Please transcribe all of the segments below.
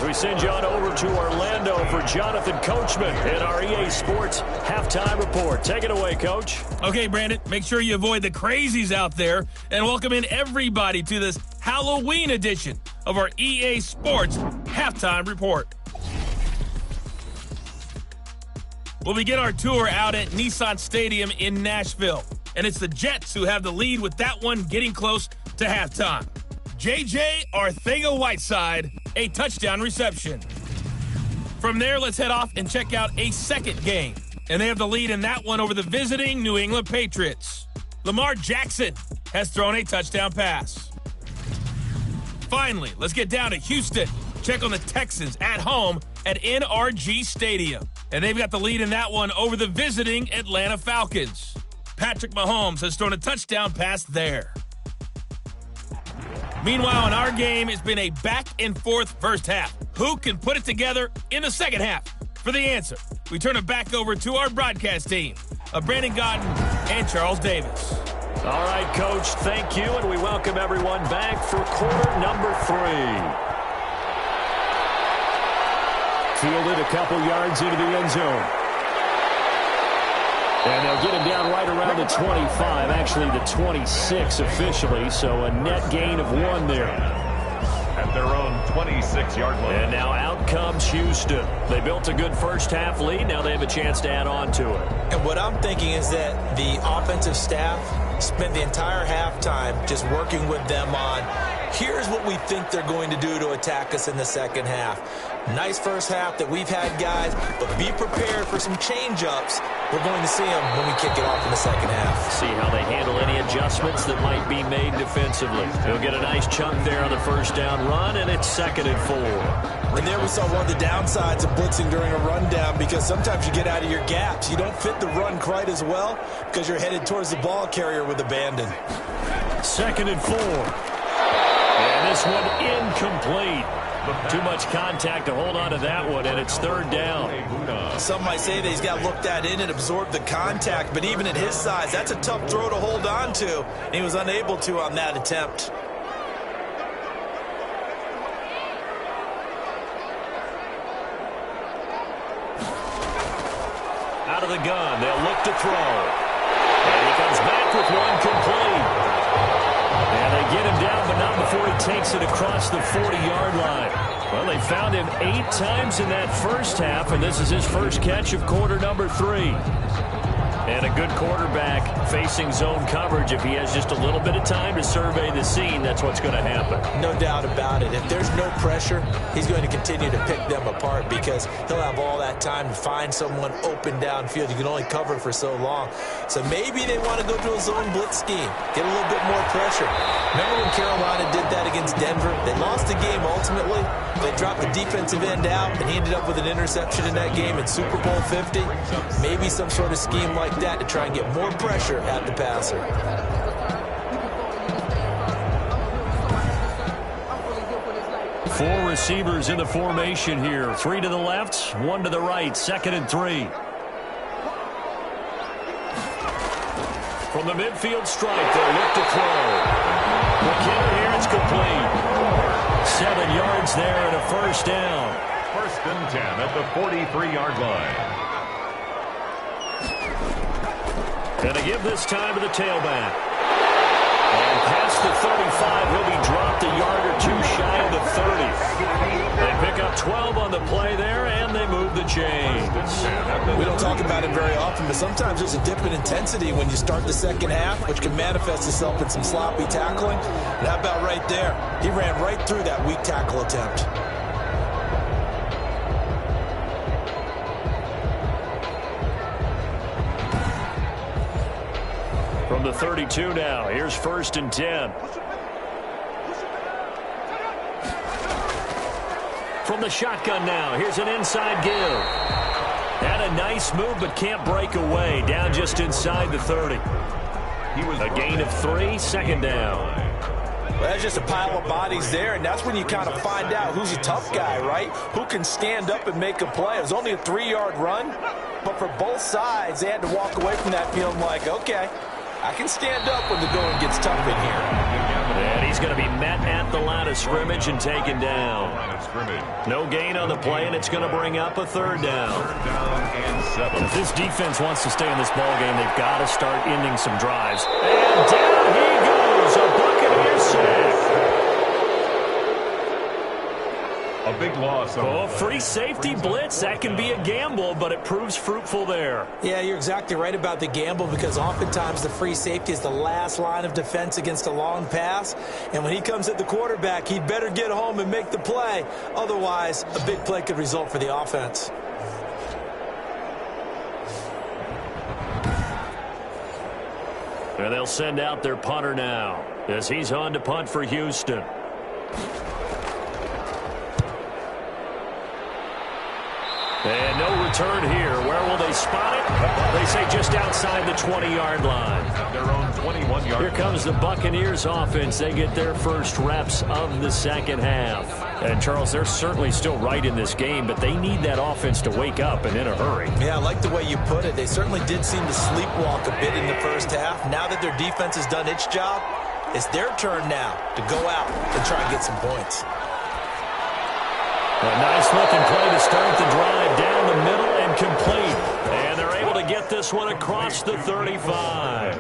As we send you on over to Orlando for Jonathan Coachman in our EA Sports Halftime Report. Take it away, Coach. Okay, Brandon, make sure you avoid the crazies out there and welcome in everybody to this Halloween edition of our EA Sports Halftime Report. We'll begin our tour out at Nissan Stadium in Nashville, and it's the Jets who have the lead with that one getting close to halftime. J.J. Arcega-Whiteside, a touchdown reception. From there, let's head off and check out a second game, and they have the lead in that one over the visiting New England Patriots. Lamar Jackson has thrown a touchdown pass. Finally, let's get down to Houston. Check on the Texans at home at NRG Stadium. And they've got the lead in that one over the visiting Atlanta Falcons. Patrick Mahomes has thrown a touchdown pass there. Meanwhile, in our game, it's been a back-and-forth first half. Who can put it together in the second half? For the answer, we turn it back over to our broadcast team of Brandon Godden and Charles Davis. All right, Coach, thank you, and we welcome everyone back for quarter number 3. Fielded a couple yards into the end zone. And they'll get him down right around the 25, actually the 26 officially, so a net gain of 1 there. At their own 26-yard line. And now out comes Houston. They built a good first-half lead. Now they have a chance to add on to it. And what I'm thinking is that the offensive staff spent the entire halftime just working with them on, here's what we think they're going to do to attack us in the second half. Nice first half that we've had, guys, but be prepared for some change-ups. We're going to see them when we kick it off in the second half. See how they handle any adjustments that might be made defensively. They'll get a nice chunk there on the first down run, and it's 2nd and 4. And there we saw one of the downsides of blitzing during a rundown, because sometimes you get out of your gaps. You don't fit the run quite as well because you're headed towards the ball carrier with abandon. 2nd and 4. And this one incomplete. Too much contact to hold on to that one, and it's 3rd down. Some might say that he's got looked at in and absorbed the contact, but even at his size, that's a tough throw to hold on to, and he was unable to on that attempt. Out of the gun, they'll look to throw. And he comes back with one complete. And they get him down, but not before he takes it across the 40-yard line. Well, they found him 8 times in that first half, and this is his first catch of quarter number 3. And a good quarterback facing zone coverage. If he has just a little bit of time to survey the scene, that's what's going to happen. No doubt about it. If there's no pressure, he's going to continue to pick them apart because he'll have all that time to find someone open downfield. You can only cover for so long. So maybe they want to go to a zone blitz scheme, get a little bit more pressure. Remember when Carolina did that against Denver? They lost the game ultimately. They dropped the defensive end out, and he ended up with an interception in that game in Super Bowl 50. Maybe some sort of scheme like that to try and get more pressure at the passer. Four receivers in the formation here. 3 to the left, 1 to the right. 2nd and 3. From the midfield stripe, they'll look to throw. McKinnon here, it's complete. 7 yards there and a first down. 1st and 10 at the 43-yard line. And to give this time to the tailback. And past the 35, he'll be dropped a yard or 2 shy of the 30. They pick up 12 on the play there, and they move the chains. We don't talk about it very often, but sometimes there's a dip in intensity when you start the second half, which can manifest itself in some sloppy tackling. And how about right there? He ran right through that weak tackle attempt. From the 32 now, here's 1st and 10. From the shotgun now, here's an inside give. Had a nice move, but can't break away. Down just inside the 30. He was a gain of 3, 2nd down. Well, that's just a pile of bodies there, and that's when you kind of find out who's a tough guy, right? Who can stand up and make a play. It was only a 3-yard run, but for both sides, they had to walk away from that feeling like, okay, I can stand up when the going gets tough in here. And he's going to be met at at the line of scrimmage and taken down. No gain on the play, and it's going to bring up a third down. Third down and 7. If this defense wants to stay in this ball game, they've got to start ending some drives. And down he goes, a Buccaneer sack. A big loss. Oh, free safety blitz. That can be a gamble, but it proves fruitful there. Yeah, you're exactly right about the gamble because oftentimes the free safety is the last line of defense against a long pass. And when he comes at the quarterback, he'd better get home and make the play. Otherwise, a big play could result for the offense. And they'll send out their punter now as he's on to punt for Houston. And no return here. Where will they spot it? They say just outside the 20-yard line. Their own 21-yard. Here comes the Buccaneers offense. They get their first reps of the second half. And, Charles, they're certainly still right in this game, but they need that offense to wake up and in a hurry. Yeah, I like the way you put it. They certainly did seem to sleepwalk a bit in the first half. Now that their defense has done its job, it's their turn now to go out and try and get some points. A nice-looking play to start the drive down the middle and complete. And they're able to get this one across the 35.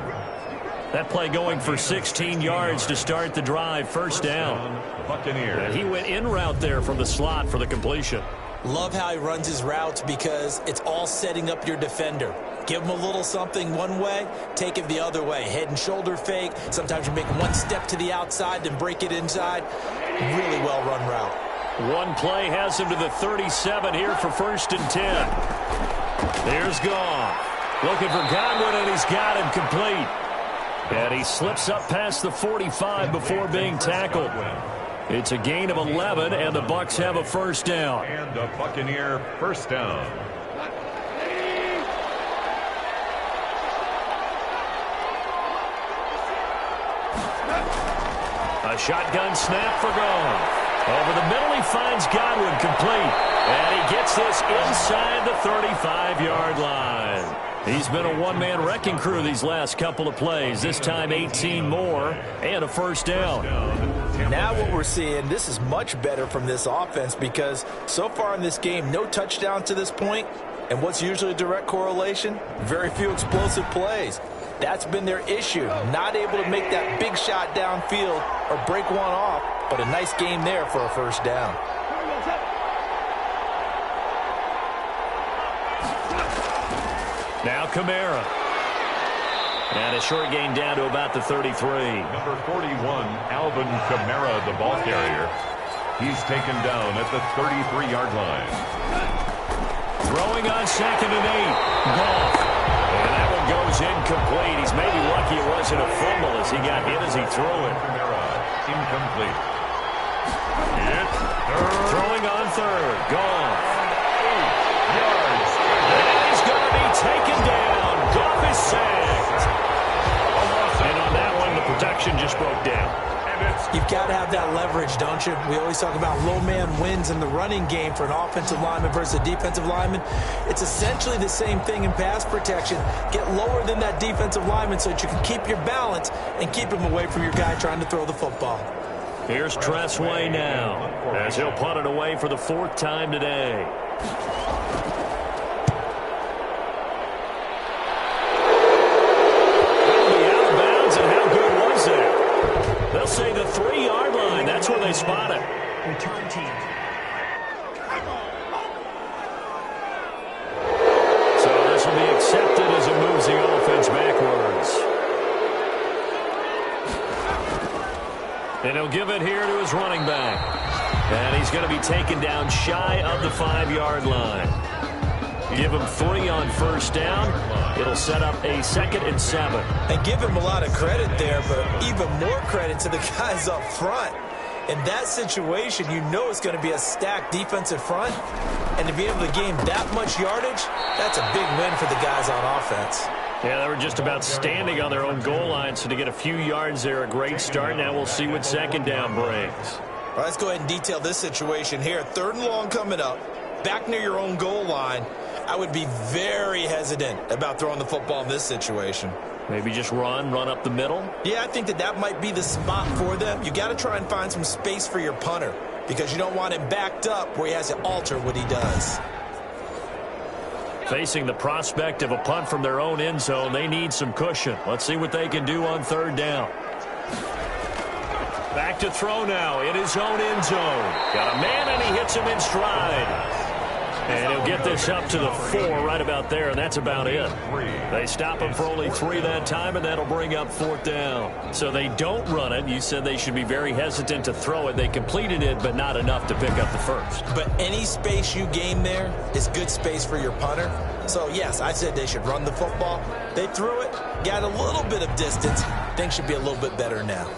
That play going for 16 yards to start the drive. First down. Buccaneers. And he went in route there from the slot for the completion. Love how he runs his routes because it's all setting up your defender. Give him a little something one way, take it the other way. Head and shoulder fake. Sometimes you make one step to the outside, then break it inside. Really well-run route. One play has him to the 37 here for 1st and 10. Here's Goff. Looking for Godwin, and he's got him complete. And he slips up past the 45 before being tackled. It's a gain of 11, and the Bucs have a first down. And a Buccaneer first down. A shotgun snap for Goff. Over the middle, he finds Godwin complete. And he gets this inside the 35-yard line. He's been a one-man wrecking crew these last couple of plays. This time 18 more and a first down. Now what we're seeing, this is much better from this offense because so far in this game, no touchdown to this point. And what's usually a direct correlation? Very few explosive plays. That's been their issue. Not able to make that big shot downfield or break one off, but a nice game there for a first down. Now Kamara. And a short gain down to about the 33. Number 41, Alvin Kamara, the ball carrier. He's taken down at the 33-yard line. Throwing on 2nd and 8. Goff. And that one goes incomplete. He's maybe lucky it wasn't a fumble as he got hit as he threw it. Kamara, incomplete. It's Throwing on 3rd. Goff. 8 yards. And he's going to be taken down. Goff is sacked. And on that one, the protection just broke down. You've got to have that leverage, don't you? We always talk about low man wins in the running game for an offensive lineman versus a defensive lineman. It's essentially the same thing in pass protection. Get lower than that defensive lineman so that you can keep your balance and keep him away from your guy trying to throw the football. Here's Tressway now as he'll punt it away for the 4th time today. They'll say the 3-yard line. That's where they spot it. Return team. So this will be accepted as it moves the offense backwards. And he'll give it here to his running back. And he's going to be taken down shy of the 5-yard line. Give him 3 on first down. It'll set up a 2nd and 7. And give him a lot of credit there, but even more credit to the guys up front. In that situation, you know it's going to be a stacked defensive front. And to be able to gain that much yardage, that's a big win for the guys on offense. Yeah, they were just about standing on their own goal line, so to get a few yards there, a great start. Now we'll see what 2nd down brings. All right, let's go ahead and detail this situation here. 3rd and long coming up, back near your own goal line. I would be very hesitant about throwing the football in this situation. Maybe just run up the middle? Yeah, I think that might be the spot for them. You got to try and find some space for your punter because you don't want him backed up where he has to alter what he does. Facing the prospect of a punt from their own end zone, they need some cushion. Let's see what they can do on third down. Back to throw now in his own end zone. Got a man, and he hits him in stride. And he'll get this up to the 4 right about there, and that's about it. They stop him for only 3 that time, and that'll bring up 4th down. So they don't run it. You said they should be very hesitant to throw it. They completed it, but not enough to pick up the first. But any space you gain there is good space for your punter. So, yes, I said they should run the football. They threw it, got a little bit of distance. Things should be a little bit better now.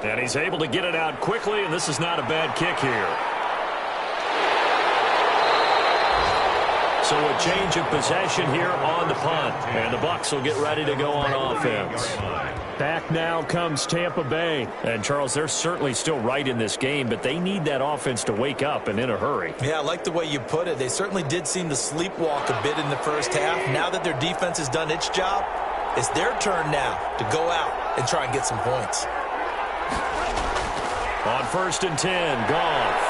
And he's able to get it out quickly, and this is not a bad kick here. So a change of possession here on the punt. And the Bucs will get ready to go on offense. Back now comes Tampa Bay. And, Charles, they're certainly still right in this game, but they need that offense to wake up and in a hurry. Yeah, I like the way you put it. They certainly did seem to sleepwalk a bit in the first half. Now that their defense has done its job, it's their turn now to go out and try and get some points. On 1st and 10, Goff.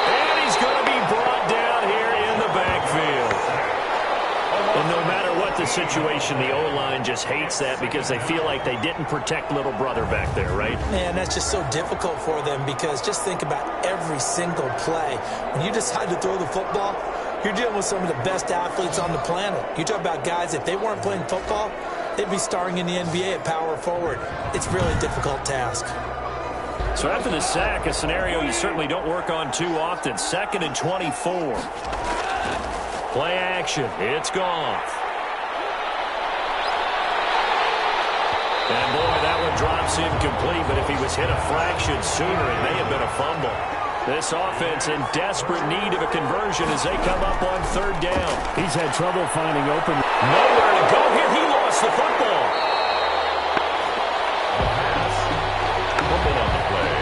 And he's going to be brought down here in the backfield. And no matter what the situation, the O-line just hates that because they feel like they didn't protect little brother back there, right? Man, that's just so difficult for them because just think about every single play. When you decide to throw the football, you're dealing with some of the best athletes on the planet. You talk about guys, if they weren't playing football, they'd be starring in the NBA at power forward. It's really a difficult task. So after the sack, a scenario you certainly don't work on too often. 2nd and 24. Play action. It's Goff. And boy, that one drops incomplete, but if he was hit a fraction sooner, it may have been a fumble. This offense in desperate need of a conversion as they come up on 3rd down. He's had trouble finding open. Nowhere to go here. He lost the football. Fumble on the play.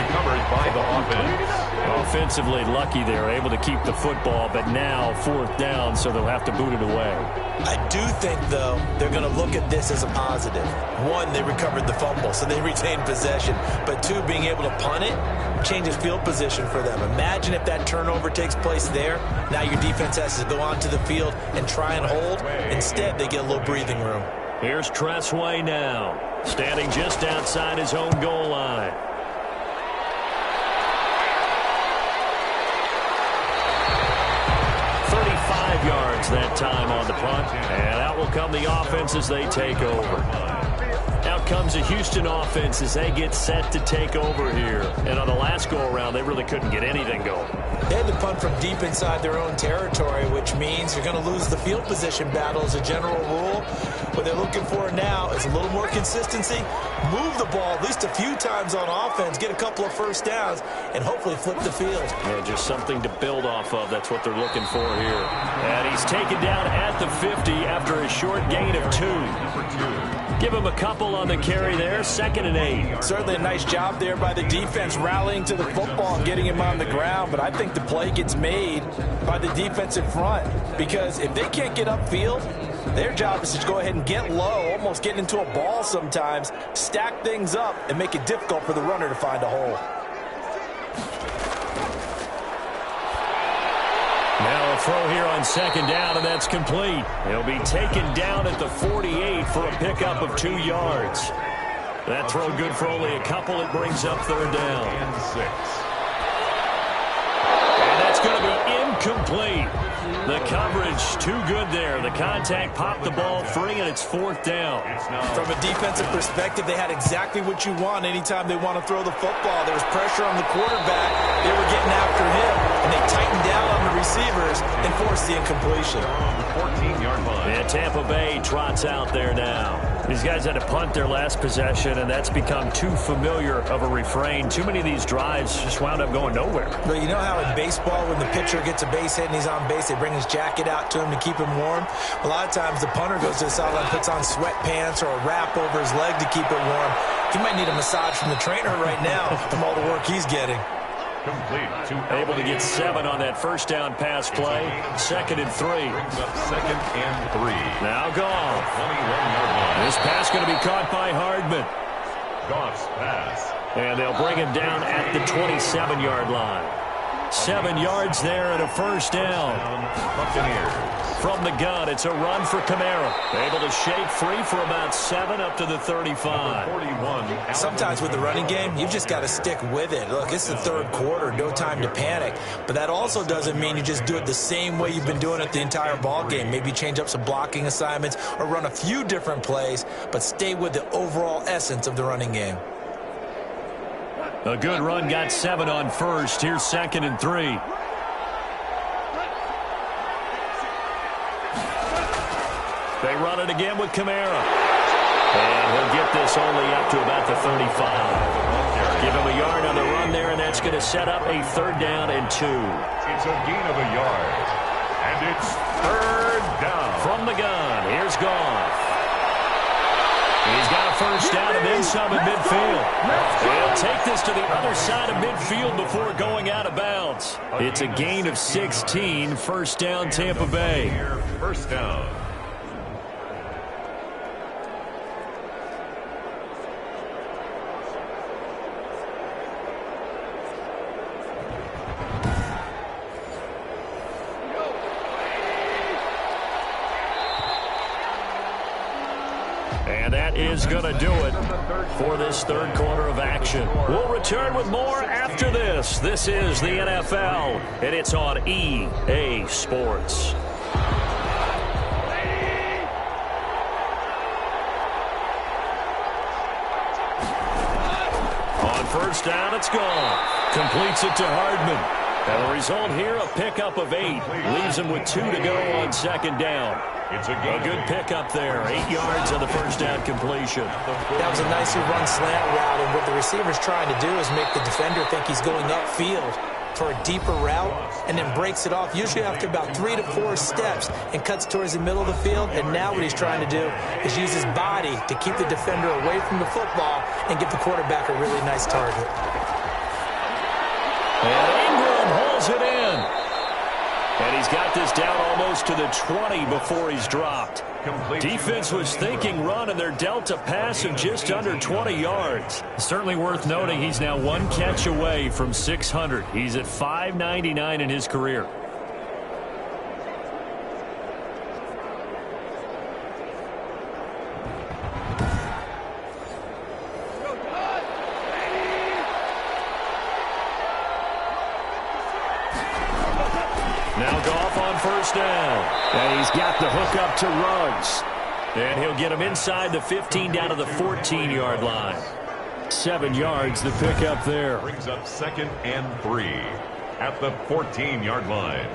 Recovered by the offense. Offensively lucky they're able to keep the football, but now 4th down, so they'll have to boot it away. I do think, though, they're going to look at this as a positive. 1, they recovered the fumble, so they retained possession. But 2, being able to punt it changes field position for them. Imagine if that turnover takes place there. Now your defense has to go onto the field and try and hold. Instead, they get a little breathing room. Here's Tressway now, standing just outside his own goal line. Yards that time on the punt, and out will come the offense as they take over. Out comes the Houston offense as they get set to take over here. And on the last go-around, they really couldn't get anything going. They had to punt from deep inside their own territory, which means you're going to lose the field position battle as a general rule. What they're looking for now is a little more consistency, move the ball at least a few times on offense, get a couple of first downs, and hopefully flip the field. Yeah, just something to build off of. That's what they're looking for here. And he's taken down at the 50 after a short gain of 2. Give him a couple on the carry there. 2nd and 8. Certainly a nice job there by the defense rallying to the football and getting him on the ground, but I think the play gets made by the defensive front because if they can't get upfield, their job is to go ahead and get low, almost get into a ball sometimes, stack things up, and make it difficult for the runner to find a hole. Now a throw here on 2nd down, and that's complete. He'll be taken down at the 48 for a pickup of 2 yards. That throw good for only a couple. It brings up 3rd down. And 6. And that's going to be incomplete. The coverage too good there. The contact popped the ball free, and it's 4th down. From a defensive perspective, they had exactly what you want anytime they want to throw the football. There was pressure on the quarterback. They were getting after him, and they tightened down on the receivers and forced the incompletion. 14-yard line. And Tampa Bay trots out there now. These guys had to punt their last possession, and that's become too familiar of a refrain. Too many of these drives just wound up going nowhere. But you know how in baseball, when the pitcher gets a base hit and he's on base, they bring his jacket out to him to keep him warm? A lot of times the punter goes to the sideline, puts on sweatpants or a wrap over his leg to keep it warm. He might need a massage from the trainer right now from all the work he's getting. Complete to Able to get 7 on that first down pass play. 2nd and 3. Brings up 2nd and 3. Now Goff. 21-yard line. This pass going to be caught by Hardman. Goff's pass. And they'll bring him down at the 27-yard line. 7 yards there and a first down. Buccaneers. From the gun, it's a run for Kamara. Able to shake free for about 7 up to the 35. 41. Sometimes with the running game, you just got to stick with it. Look, it's the third quarter, no time to panic. But that also doesn't mean you just do it the same way you've been doing it the entire ball game. Maybe change up some blocking assignments or run a few different plays, but stay with the overall essence of the running game. A good run, got 7 on first. Here's 2nd and 3. They run it again with Kamara. And he'll get this only up to about the 35. Give him a yard on the run there, and that's going to set up a 3rd down and 2. It's a gain of a yard. And it's 3rd down. From the gun, here's Goff. He's got a first down and then some at midfield. They'll take this to the other side of midfield before going out of bounds. It's a gain of 16, 1st down Tampa Bay. 1st down. And that is going to do it for this 3rd quarter of action. We'll return with more after this. This is the NFL, and it's on EA Sports. On 1st down, it's gone. Completes it to Hardman. And the result here, a pickup of 8. Leaves him with 2 to go on 2nd down. It's a good pickup there. 8 yards on the first down completion. That was a nicely run slant route, and what the receiver's trying to do is make the defender think he's going upfield for a deeper route and then breaks it off, usually after about 3 to 4 steps, and cuts towards the middle of the field. And now what he's trying to do is use his body to keep the defender away from the football and give the quarterback a really nice target. And Ingram holds it in. And he's got this down almost to the 20 before he's dropped. Defense was thinking run, and they're dealt a pass of just under 20 yards. Certainly worth noting he's now 1 catch away from 600. He's at 599 in his career. Now Goff on 1st down. And he's got the hook up to Ruggs. And he'll get him inside the 15 down to the 14-yard line. 7 yards, the pickup there. Brings up 2nd and 3 at the 14-yard line.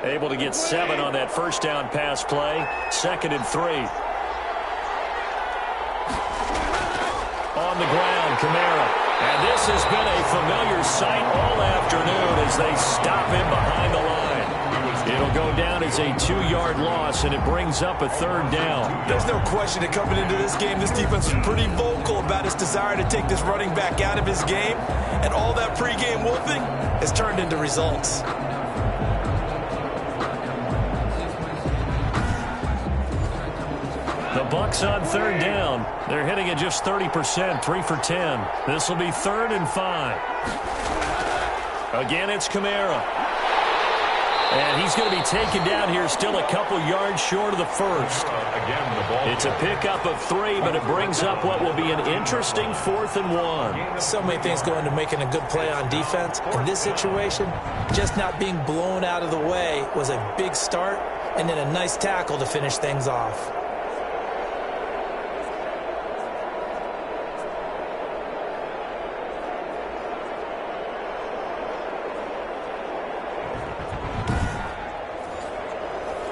Able to get 7 on that first down pass play. 2nd and 3. On the ground, Kamara. And this has been a familiar sight all afternoon as they stop him behind the line. It'll go down as a 2-yard loss, and it brings up a 3rd down. There's no question that coming into this game, this defense was pretty vocal about its desire to take this running back out of his game. And all that pregame whooping has turned into results. The Bucs on 3rd down. They're hitting at just 30%, 3 for 10. This will be 3rd and 5. Again, it's Kamara. And he's going to be taken down here still a couple yards short of the first. Again, the ball. It's a pickup of 3, but it brings up what will be an interesting 4th and 1. So many things go into making a good play on defense. In this situation, just not being blown out of the way was a big start, and then a nice tackle to finish things off.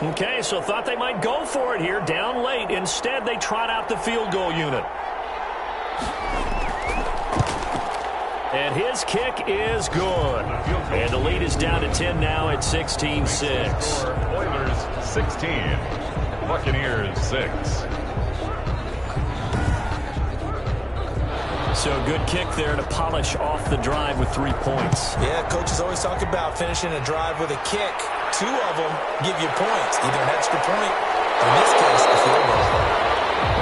Okay, so thought they might go for it here, down late. Instead, they trot out the field goal unit. And his kick is good. And the lead is down to 10 now at 16-6. Oilers 16, Buccaneers 6. So a good kick there to polish off the drive with 3 points. Yeah, coaches always talk about finishing a drive with a kick. 2 of them give you points, either an extra point, or in this case, a field goal.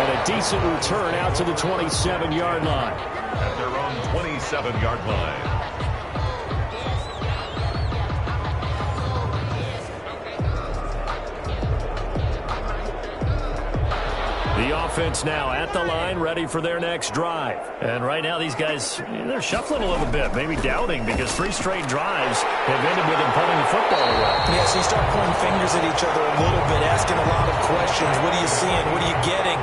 And a decent return out to the 27-yard line. At their own 27-yard line. The offense now at the line, ready for their next drive. And right now, these guys, they're shuffling a little bit, maybe doubting, because 3 straight drives have ended with them punting the football away. Yeah, so you start pointing fingers at each other a little bit, asking a lot of questions. What are you seeing? What are you getting?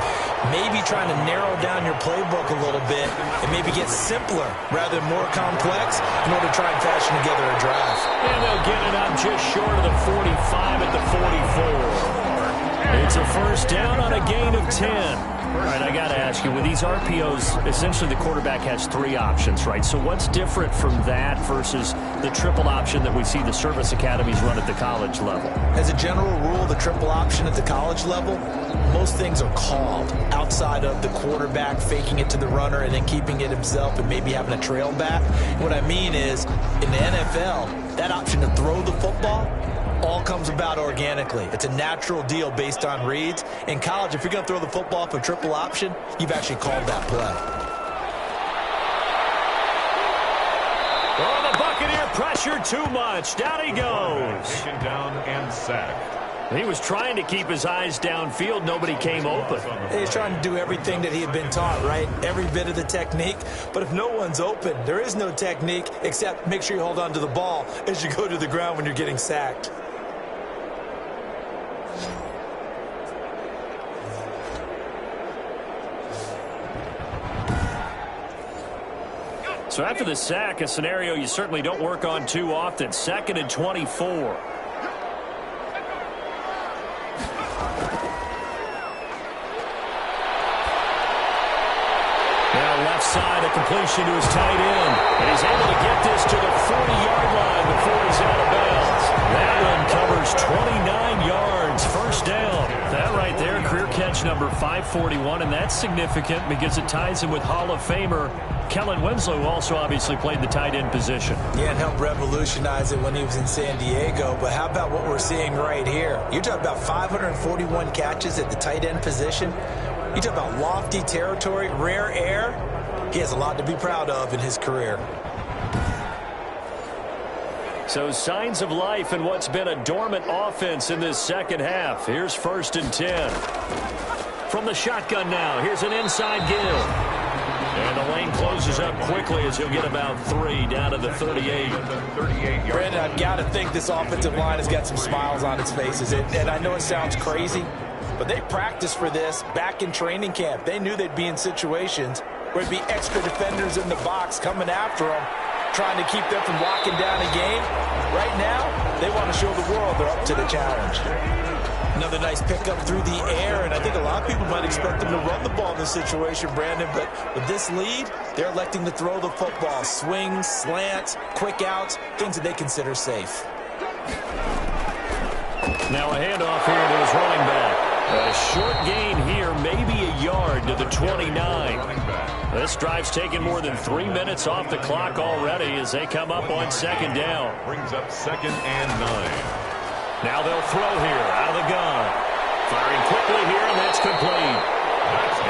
Maybe trying to narrow down your playbook a little bit and maybe get simpler rather than more complex in order to try and fashion together a drive. And they'll get it up just short of the 45 at the 44. It's a first down on a gain of 10. All right, I got to ask you, with these RPOs, essentially the quarterback has 3 options, right? So what's different from that versus the triple option that we see the service academies run at the college level? As a general rule, the triple option at the college level, most things are called outside of the quarterback faking it to the runner and then keeping it himself and maybe having a trail back. What I mean is, in the NFL, that option to throw the football all comes about organically. It's a natural deal based on reads. In college, if you're going to throw the football for triple option, you've actually called that play. Oh, the Buccaneer pressure too much. Down he goes. Taken down and sacked. He was trying to keep his eyes downfield. Nobody came open. He's trying to do everything that he had been taught, right? Every bit of the technique. But if no one's open, there is no technique except make sure you hold on to the ball as you go to the ground when you're getting sacked. So after the sack, a scenario you certainly don't work on too often. 2nd and 24. Now left side, a completion to his tight end. And he's able to get this to the 40-yard line before he's out of bounds. That one covers 29 yards. First down. That right there, career catch number 541, and that's significant because it ties him with Hall of Famer Kellen Winslow, who also obviously played the tight end position. Yeah, and helped revolutionize it when he was in San Diego. But how about what we're seeing right here? You're talking about 541 catches at the tight end position. You talk about lofty territory, rare air. He has a lot to be proud of in his career. So signs of life in what's been a dormant offense in this second half. Here's 1st and 10. From the shotgun now, here's an inside give. And the lane closes up quickly as he'll get about 3 down to the 38. Brandon, I've got to think this offensive line has got some smiles on its faces. And I know it sounds crazy, but they practiced for this back in training camp. They knew they'd be in situations where it'd be extra defenders in the box coming after them, trying to keep them from locking down a game. Right now, they want to show the world they're up to the challenge. Another nice pickup through the air, and I think a lot of people might expect them to run the ball in this situation, Brandon, but with this lead, they're electing to throw the football. Swings, slants, quick outs, things that they consider safe. Now a handoff here to his running back. A short gain here, maybe a yard to the 29. This drive's taken more than 3 minutes off the clock already as they come up on 2nd down. Brings up 2nd and 9. Now they'll throw here out of the gun. Firing quickly here, and that's complete.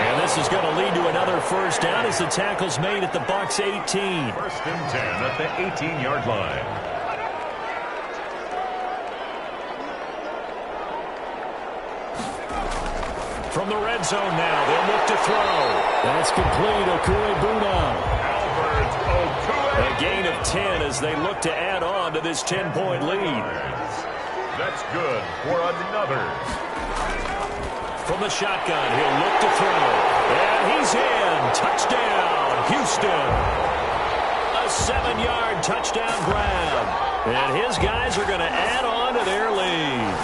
And this is going to lead to another first down as the tackle's made at the Bucs 18. 1st and 10 at the 18-yard line. From the red zone now, they'll look to throw. That's complete. Okue-Buna. A gain of 10 as they look to add on to this 10-point lead. That's good for another. From the shotgun, he'll look to throw. And he's in. Touchdown, Houston. A 7-yard touchdown grab. And his guys are going to add on to their lead.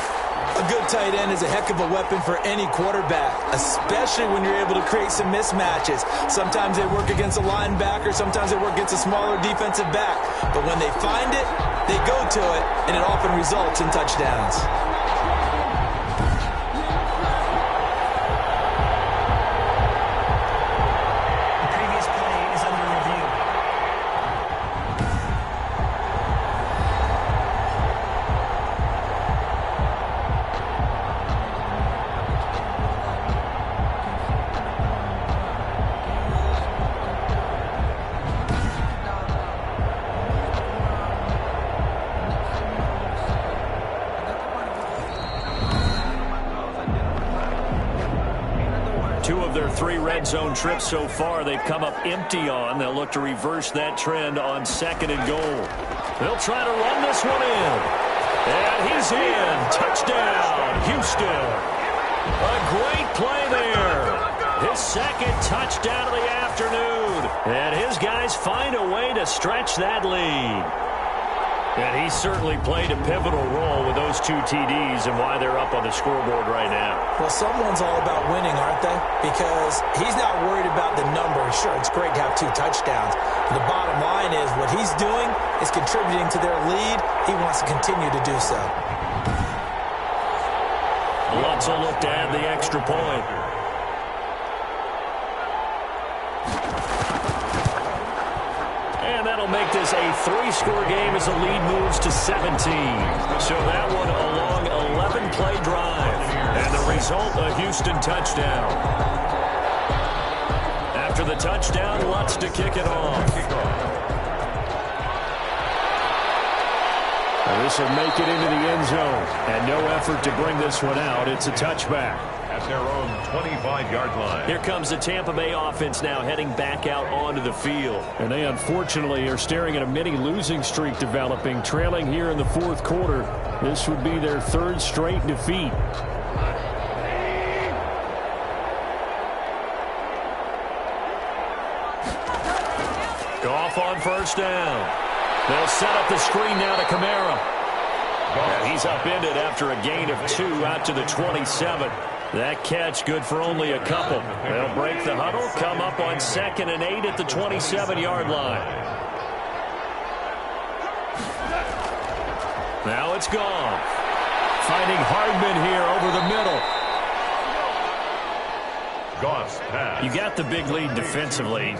A good tight end is a heck of a weapon for any quarterback, especially when you're able to create some mismatches. Sometimes they work against a linebacker, sometimes they work against a smaller defensive back. But when they find it, they go to it, and it often results in touchdowns. The previous play is on their 3 red zone trips so far, they've come up empty on. They'll look to reverse that trend on 2nd and goal. They'll try to run this one in. And he's in. Touchdown, Houston. A great play there. His 2nd touchdown of the afternoon. And his guys find a way to stretch that lead. And he certainly played a pivotal role with those 2 TDs and why they're up on the scoreboard right now. Well, someone's all about winning, aren't they? Because he's not worried about the number. Sure, it's great to have 2 touchdowns. But the bottom line is what he's doing is contributing to their lead. He wants to continue to do so. Lutz will look to add the extra point. And that'll make this a 3-score game as the lead moves to 17. So that one a long 11-play drive. And the result, a Houston touchdown. After the touchdown, Lutz to kick it off. And this will make it into the end zone. And no effort to bring this one out. It's a touchback. At their own 25-yard line. Here comes the Tampa Bay offense now heading back out onto the field. And they unfortunately are staring at a mini losing streak developing, trailing here in the 4th quarter. This would be their 3rd straight defeat. Goff on 1st down. They'll set up the screen now to Kamara. And he's upended after a gain of 2 out to the 27. That catch good for only a couple. They'll break the huddle, come up on 2nd and 8 at the 27-yard line. Now it's Goff. Finding Hardman here over the middle. Goff's pass. You got the big lead defensively.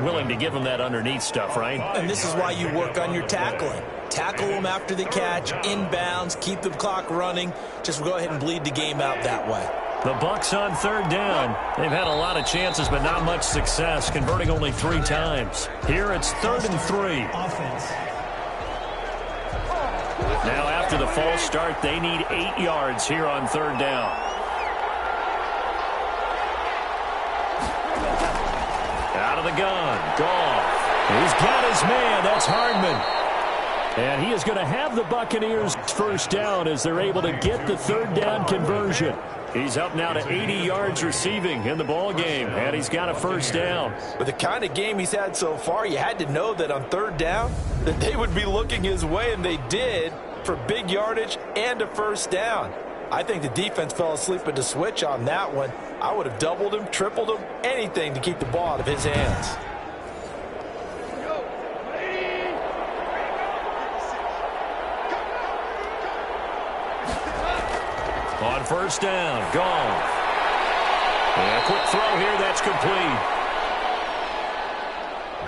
Willing to give him that underneath stuff, right? And this is why you work on your tackling. Tackle them after the catch, inbounds, keep the clock running. Just go ahead and bleed the game out that way. The Bucs on 3rd down. They've had a lot of chances, but not much success, converting only 3 times. Here it's 3rd and 3. Now after the false start, they need 8 yards here on 3rd down. Out of the gun, Goff. He's got his man. That's Hardman. And he is going to have the Buccaneers 1st down as they're able to get the 3rd down conversion. He's up now to 80 yards receiving in the ball game, and he's got a 1st down. With the kind of game he's had so far, you had to know that on 3rd down that they would be looking his way, and they did, for big yardage and a 1st down. I think the defense fell asleep at the switch on that one. I would have doubled him, tripled him, anything to keep the ball out of his hands. On 1st down, Goff. And a quick throw here, that's complete.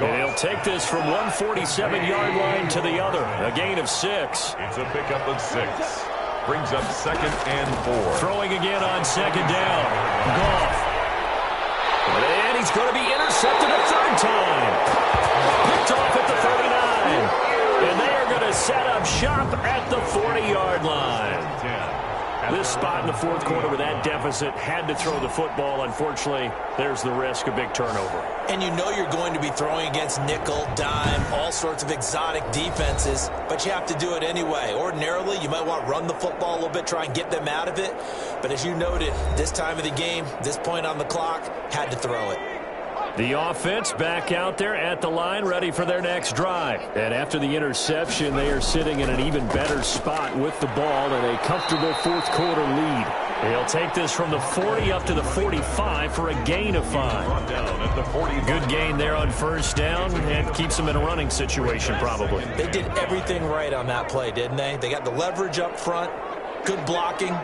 And he'll take this from 147-yard line to the other. A gain of 6. It's a pickup of 6. Brings up 2nd and 4. Throwing again on 2nd down. Goff. And he's going to be intercepted a 3rd time. Picked off at the 39. And they are going to set up shop at the 40-yard line. 10. This spot in the 4th quarter with that deficit, had to throw the football. Unfortunately, there's the risk of big turnover. And you know you're going to be throwing against nickel, dime, all sorts of exotic defenses, but you have to do it anyway. Ordinarily, you might want to run the football a little bit, try and get them out of it. But as you noted, this time of the game, this point on the clock, had to throw it. The offense back out there at the line, ready for their next drive. And after the interception, they are sitting in an even better spot with the ball and a comfortable 4th quarter lead. He'll take this from the 40 up to the 45 for a gain of 5. Down at the 40. Good gain there on 1st down and keeps them in a running situation probably. They did everything right on that play, didn't they? They got the leverage up front, good blocking,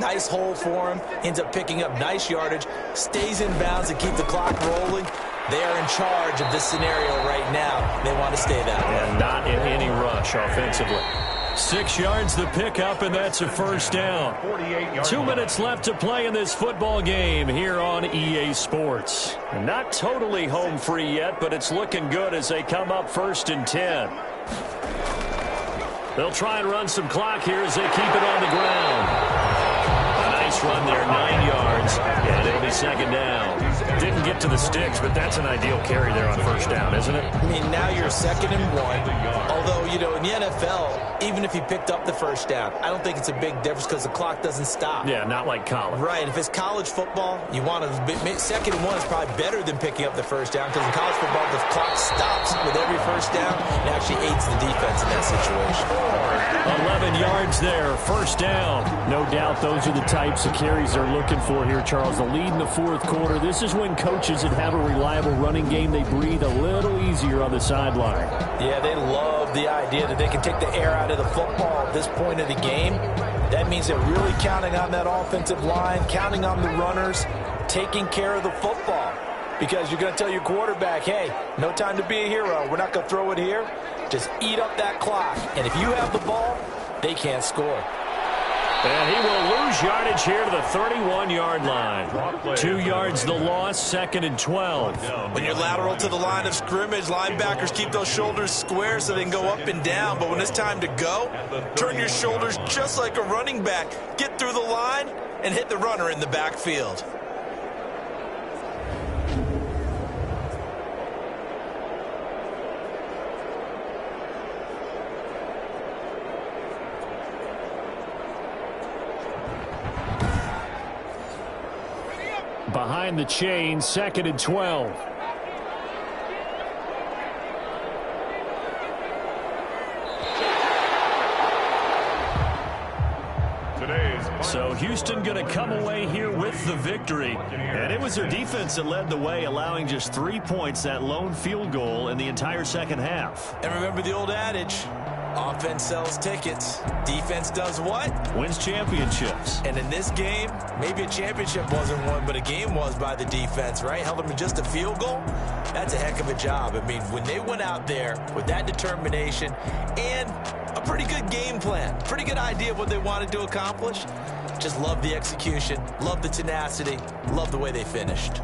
nice hole for him, ends up picking up nice yardage, stays in bounds and keep the clock rolling. They are in charge of this scenario right now. They want to stay that way. And not in any rush offensively. 6 yards the pickup, and that's a 1st down. 2 minutes left to play in this football game here on EA Sports. Not totally home free yet, but it's looking good as they come up 1st and 10. They'll try and run some clock here as they keep it on the ground. A nice Nice run there, 9 yards, and it'll be second down. Didn't get to the sticks, but that's an ideal carry there on first down, isn't it? I mean, now you're 2nd and 1. Although, you know, in the NFL, even if he picked up the first down, I don't think it's a big difference because the clock doesn't stop. Yeah, not like college. Right. If it's college football, you want to 2nd and 1 is probably better than picking up the first down because in college football, the clock stops with every first down. It actually aids the defense in that situation. 11 yards there, first down. No doubt those are the types of carries they're looking for here, Charles. The lead in the fourth quarter. This is when coaches that have a reliable running game, they breathe a little easier on the sideline. Yeah, they love the idea that they can take the air out of the football at this point of the game. That means they're really counting on that offensive line, counting on the runners, taking care of the football. Because you're going to tell your quarterback, hey, no time to be a hero. We're not going to throw it here. Just eat up that clock. And if you have the ball, they can't score. And he will lose yardage here to the 31-yard line. 2 yards the loss, 2nd and 12. When you're lateral to the line of scrimmage, linebackers keep those shoulders square so they can go up and down. But when it's time to go, turn your shoulders just like a running back. Get through the line and hit the runner in the backfield. Behind the chain, 2nd and 12. So Houston going to come away here with the victory. And it was their defense that led the way, allowing just 3 points, that lone field goal in the entire second half. And remember the old adage, offense sells tickets. Defense does what? Wins championships. And in this game, maybe a championship wasn't won, but a game was by the defense, right? Held them to just a field goal. That's a heck of a job. I mean, when they went out there with that determination and a pretty good game plan, pretty good idea of what they wanted to accomplish, just love the execution, love the tenacity, love the way they finished.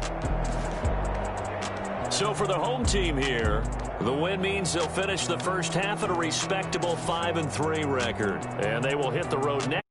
So for the home team here, the win means they'll finish the first half at a respectable 5-3 record. And they will hit the road next.